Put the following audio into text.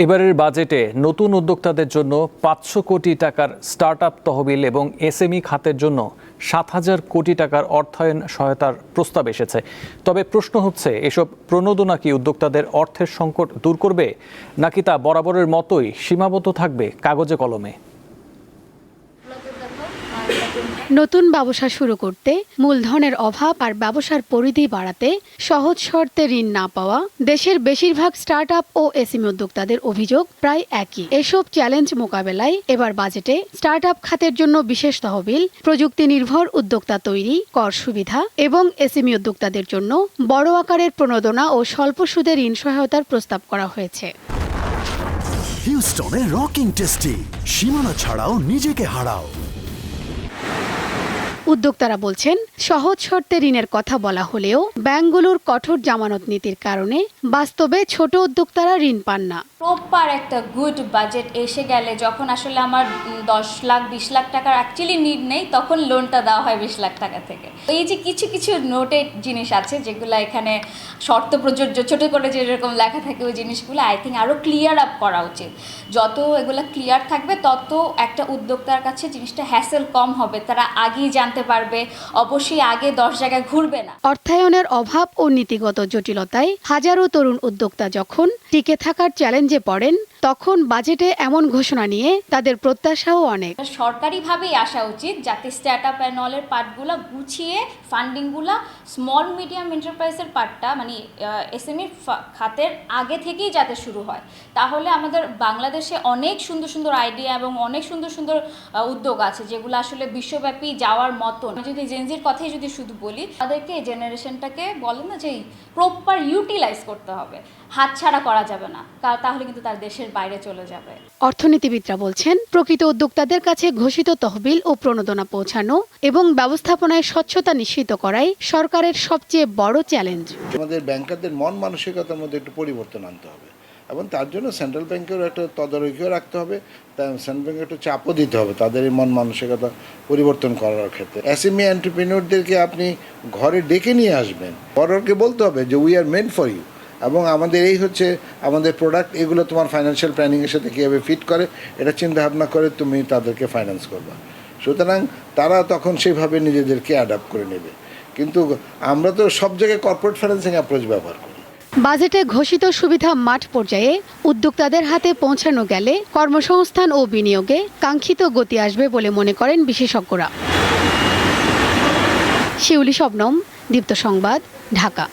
এবারের বাজেটে নতুন উদ্যোক্তাদের জন্য ৫০০ কোটি টাকার স্টার্টআপ তহবিল এবং এসএমই খাতের জন্য ৭,০০০ কোটি টাকার অর্থায়ন সহায়তার প্রস্তাব এসেছে। তবে প্রশ্ন হচ্ছে, এসব প্রণোদনা কি উদ্যোক্তাদের অর্থের সংকট দূর করবে, নাকি তা বরাবরের মতোই সীমাবদ্ধ থাকবে কাগজে কলমে? নতুন ব্যবসা শুরু করতে মূলধনের অভাব আর ব্যবসার পরিধি বাড়াতে সহজ শর্তে ঋণ না পাওয়া দেশের বেশিরভাগ স্টার্টআপ ও এসএমই উদ্যোক্তাদের অভিযোগ প্রায় একই। এসব চ্যালেঞ্জ মোকাবেলায় এবার বাজেটে স্টার্টআপ খাতের জন্য বিশেষ তহবিল, প্রযুক্তি নির্ভর উদ্যোক্তা তৈরি, কর সুবিধা এবং এসএমই উদ্যোক্তাদের জন্য বড় আকারের প্রণোদনা ও স্বল্প সুদের ঋণ সহায়তার প্রস্তাব করা হয়েছে। হিউস্টনে রকিং টেস্টি, সীমানা ছাড়াও নিজেকে হারাও। উদ্যোক্তারা বলছেন, সহজ শর্তে ঋণের কথা বলা হলেও ব্যাংকগুলোর কঠোর জামানত নীতির কারণে বাস্তবে ছোট উদ্যোক্তারা ঋণ পান না। প্রপার একটা গুড বাজেট এসে গেলে, যখন আসলে আমার 10 লাখ 20 লাখ টাকার অ্যাকচুয়ালি নিড নেই, তখন লোনটা দেওয়া হয় 20 লাখ টাকা থেকে। এই যে কিছু কিছু নোটেড জিনিস আছে যেগুলো এখানে শর্ত প্রযোজ্য, ছোটো করে যেরকম লেখা থাকে, ওই জিনিসগুলো আই থিঙ্ক আরও ক্লিয়ার আপ করা উচিত। যত এগুলো ক্লিয়ার থাকবে তত একটা উদ্যোক্তার কাছে জিনিসটা হ্যাসেল কম হবে, তারা আগেই জানতে পারবে, অবশ্যই আগে 10 জায়গায় ঘুরবে না। অর্থায়নের অভাব ও নীতিগত জটিলতায় হাজারো তরুণ উদ্যোক্তা যখন টিকে থাকার চ্যালেঞ্জে পড়েন, তখন বাজেটে এমন ঘোষণা নিয়ে তাদের প্রত্যাশাও অনেক। সরকারিভাবেই আসা উচিত, যাতে স্টার্টআপ অ্যান্ড অলের পার্টগুলো গুছিয়ে ফান্ডিংগুলো স্মল মিডিয়াম এন্টারপ্রাইজের পার্টটা, মানে এসএমই খাতের আগে থেকেই যাতে শুরু হয়। তাহলে আমাদের বাংলাদেশে অনেক সুন্দর সুন্দর আইডিয়া এবং অনেক সুন্দর সুন্দর উদ্যোগ আছে যেগুলো আসলে বিশ্বব্যাপী যাওয়ার মতন। যদি জেনজির কথাই যদি শুধু বলি, তাদেরকে এই জেনারেশনটাকে বলে না যে প্রপার ইউটিলাইজ করতে হবে, হাতছাড়া করা যাবে না, তাহলে কিন্তু তার দেশের বাইরে চলে যাবে। অর্থনীতিবিদরা বলছেন, প্রকৃত উদ্যোক্তাদের কাছে ঘোষিত তহবিল ও প্রণোদনা পৌঁছানো এবং ব্যবস্থাপনায় স্বচ্ছতা নিশ্চিত করাই সরকারের সবচেয়ে বড় চ্যালেঞ্জ। আমাদের ব্যাংকারদের মন মানসিকতার মধ্যে একটু পরিবর্তন আনতে হবে এবং তার জন্য সেন্ট্রাল ব্যাংকেরও একটা তদারকিও রাখতে হবে, সেন্ট্রাল ব্যাংকে একটু চাপও দিতে হবে তাদের এই মন মানসিকতা পরিবর্তন করার ক্ষেত্রে। এসএমই এন্টারপ্রেনিয়রদেরকে আপনি ঘরে ডেকে নিয়ে আসবেন, বড়কে বলতে হবে যে we are meant for you, এবং আমাদের এই হচ্ছে আমাদের প্রোডাক্ট, এগুলো তোমার ফাইন্যান্সিয়াল প্ল্যানিংয়ের সাথে কীভাবে ফিট করে এটা চিন্তা ভাবনা করে তুমি তাদেরকে ফাইন্যান্স করবা। সুতরাং তারা তখন সেইভাবে নিজেদেরকে অ্যাডাপ্ট করে নেবে। কিন্তু আমরা তো সব জায়গায় কর্পোরেট ফাইন্যান্সিং অ্যাপ্রোচ ব্যবহার করি। বাজেটে ঘোষিত সুবিধা মাঠ পর্যায়ে উদ্যোক্তাদের হাতে পৌঁছানো গেলে কর্মসংস্থান ও বিনিয়োগে কাঙ্ক্ষিত গতি আসবে বলে মনে করেন বিশেষজ্ঞরা। শিউলি শবনম, দীপ্ত সংবাদ, ঢাকা।